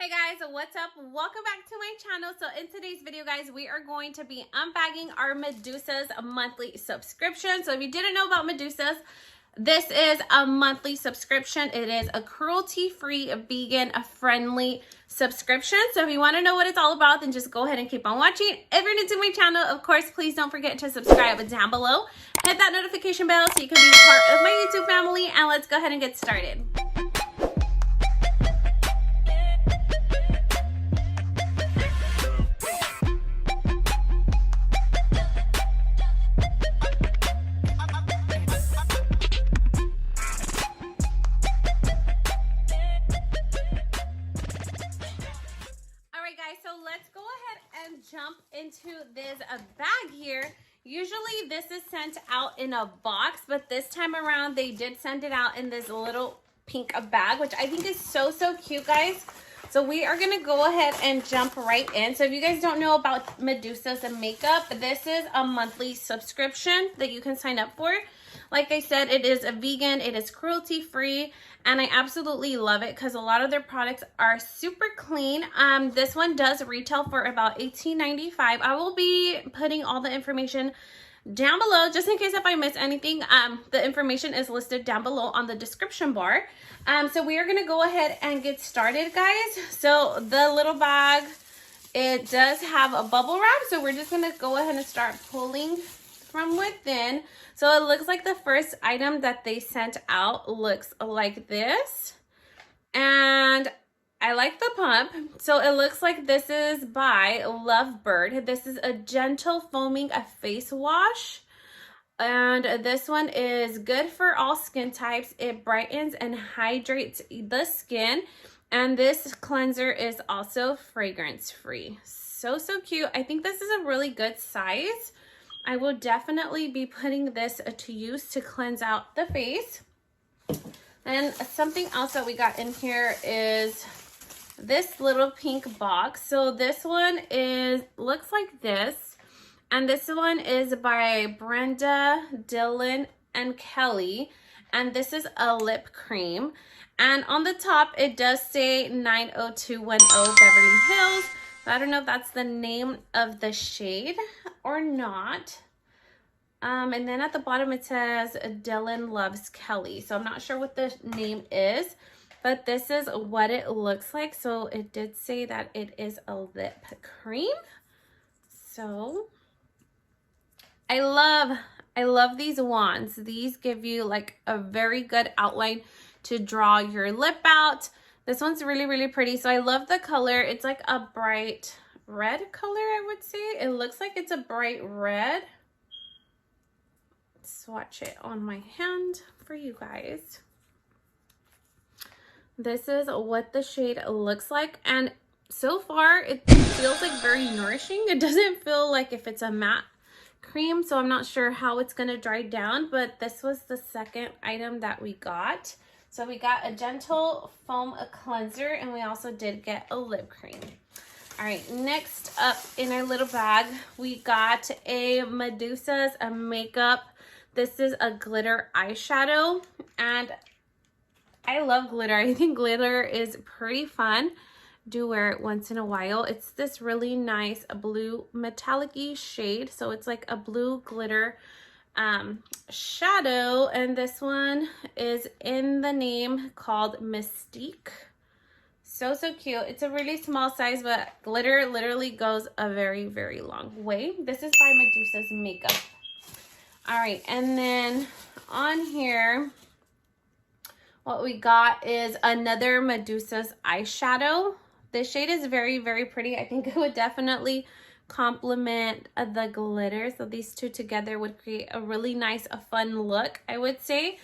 Hey guys, what's up? Welcome back to my channel. So in today's video, guys, we are going to be unbagging our Medusa's monthly subscription. So if you didn't know about Medusa's, this is a monthly subscription. It is a cruelty-free, vegan-friendly subscription. So if you want to know what it's all about, then just go ahead and keep on watching. If you're new to my channel, of course, please don't forget to subscribe down below. Hit that notification bell so you can be part of my YouTube family. And let's go ahead and get started. So let's go ahead and jump into this bag here. Usually this is sent out in a box, but this time around they did send it out in this little pink bag, which I think is so cute, guys. So we are gonna go ahead and jump right in. So if you guys don't know about Medusa's makeup, this is a monthly subscription that you can sign up for. Like I said, it is a vegan, it is cruelty-free, and I absolutely love it because a lot of their products are super clean. This one does retail for about $18.95. I will be putting all the information down below just in case if I miss anything. The information is listed down below on the description bar. So we are going to go ahead and get started, guys. So the little bag, it does have a bubble wrap, so we're just going to go ahead and start pulling from within. So it looks like the first item that they sent out looks like this, and I like the pump. So it looks like this is by Lovebird. This is a gentle foaming face wash, and this one is good for all skin types. It brightens and hydrates the skin, and this cleanser is also fragrance free. So cute. I think this is a really good size. I will definitely be putting this to use to cleanse out the face. And something else that we got in here is this little pink box. So this one looks like this. And this one is by Brenda, Dylan, and Kelly. And this is a lip cream. And on the top, it does say 90210 Beverly Hills. I don't know if that's the name of the shade or not. And then at the bottom it says Dylan loves Kelly. So I'm not sure what the name is, but this is what it looks like. So it did say that it is a lip cream. So I love these wands. These give you like a very good outline to draw your lip out. This one's really pretty. So I love the color. It's like a bright red color, I would say. It looks like it's a bright red. Swatch it on my hand for you guys. This is what the shade looks like, and so far it feels like very nourishing. It doesn't feel like if it's a matte cream, so I'm not sure how it's gonna dry down, but this was the second item that we got. So we got a gentle foam cleanser, and we also did get a lip cream. All right, next up in our little bag, we got a Medusa's makeup. This is a glitter eyeshadow, and I love glitter. I think glitter is pretty fun. Do wear it once in a while. It's this really nice blue metallic-y shade. So it's like a blue glitter shadow, and this one is in the name called Mystique. So cute. It's a really small size, but glitter literally goes a very long way. This is by Medusa's makeup. All right, and then on here, what we got is another Medusa's eyeshadow. This shade is very pretty. I think it would definitely complement the glitter. So these two together would create a really nice, fun look, I would say.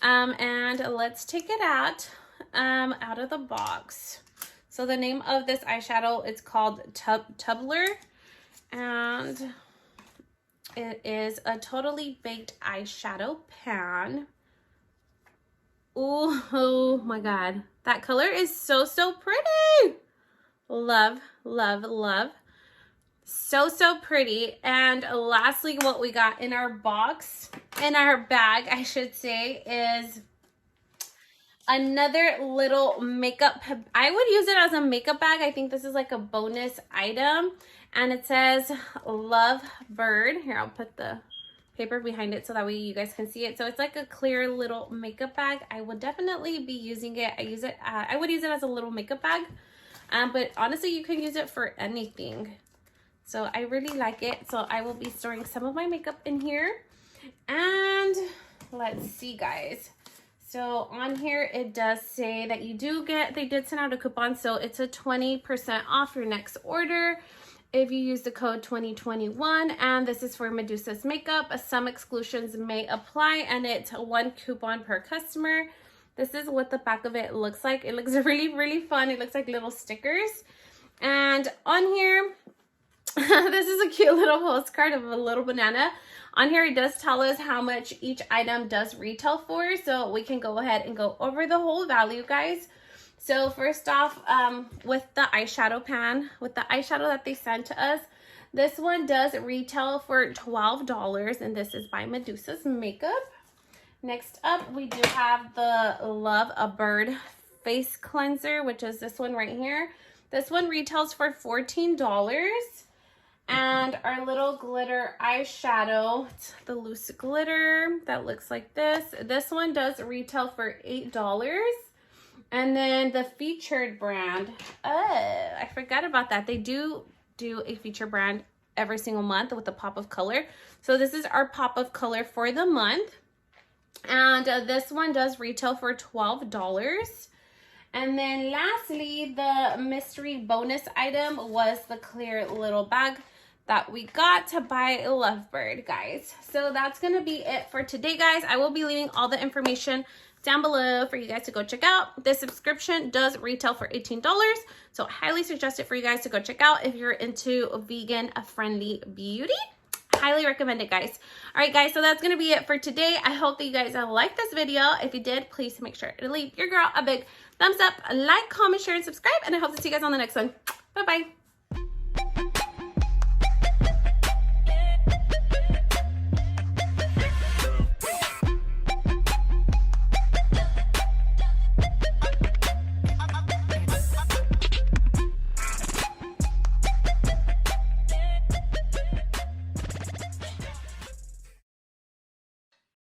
And let's take it out of the box. So the name of this eyeshadow is called Tumbler, and it is a totally baked eyeshadow pan. Ooh, oh my God. That color is so pretty. Love. So pretty. And lastly, what we got in our box, in our bag, I should say, is Another little makeup, I would use it as a makeup bag. I think this is like a bonus item, and it says Love Bird. Here, I'll put the paper behind it so that way you guys can see it. So it's like a clear little makeup bag. I would definitely be using it. I would use it as a little makeup bag, but honestly you can use it for anything. So I really like it. So I will be storing some of my makeup in here. And let's see, guys. So on here it does say that they did send out a coupon, so it's a 20% off your next order if you use the code 2021, and this is for Medusa's makeup. Some exclusions may apply, and it's 1 coupon per customer. This is what the back of it looks like. It looks really, really fun. It looks like little stickers. And on here, this is a cute little postcard of a little banana. On here, it does tell us how much each item does retail for, so we can go ahead and go over the whole value, guys. So first off, with the eyeshadow pan, with the eyeshadow that they sent to us, this one does retail for $12, and this is by Medusa's Makeup. Next up, we do have the Love a Bird face cleanser, which is this one right here. This one retails for $14. And our little glitter eyeshadow, it's the loose glitter that looks like this. This one does retail for $8. And then the featured brand, I forgot about that. They do a feature brand every single month with a pop of color. So this is our pop of color for the month. And this one does retail for $12. And then lastly, the mystery bonus item was the clear little bag that we got to buy Lovebird, guys. So that's gonna be it for today, guys. I will be leaving all the information down below for you guys to go check out. This subscription does retail for $18, so I highly suggest it for you guys to go check out if you're into vegan friendly beauty. Highly recommend it, guys. All right, guys, so that's gonna be it for today. I hope that you guys liked this video. If you did, please make sure to leave your girl a big thumbs up, like, comment, share, and subscribe, and I hope to see you guys on the next one. Bye-bye.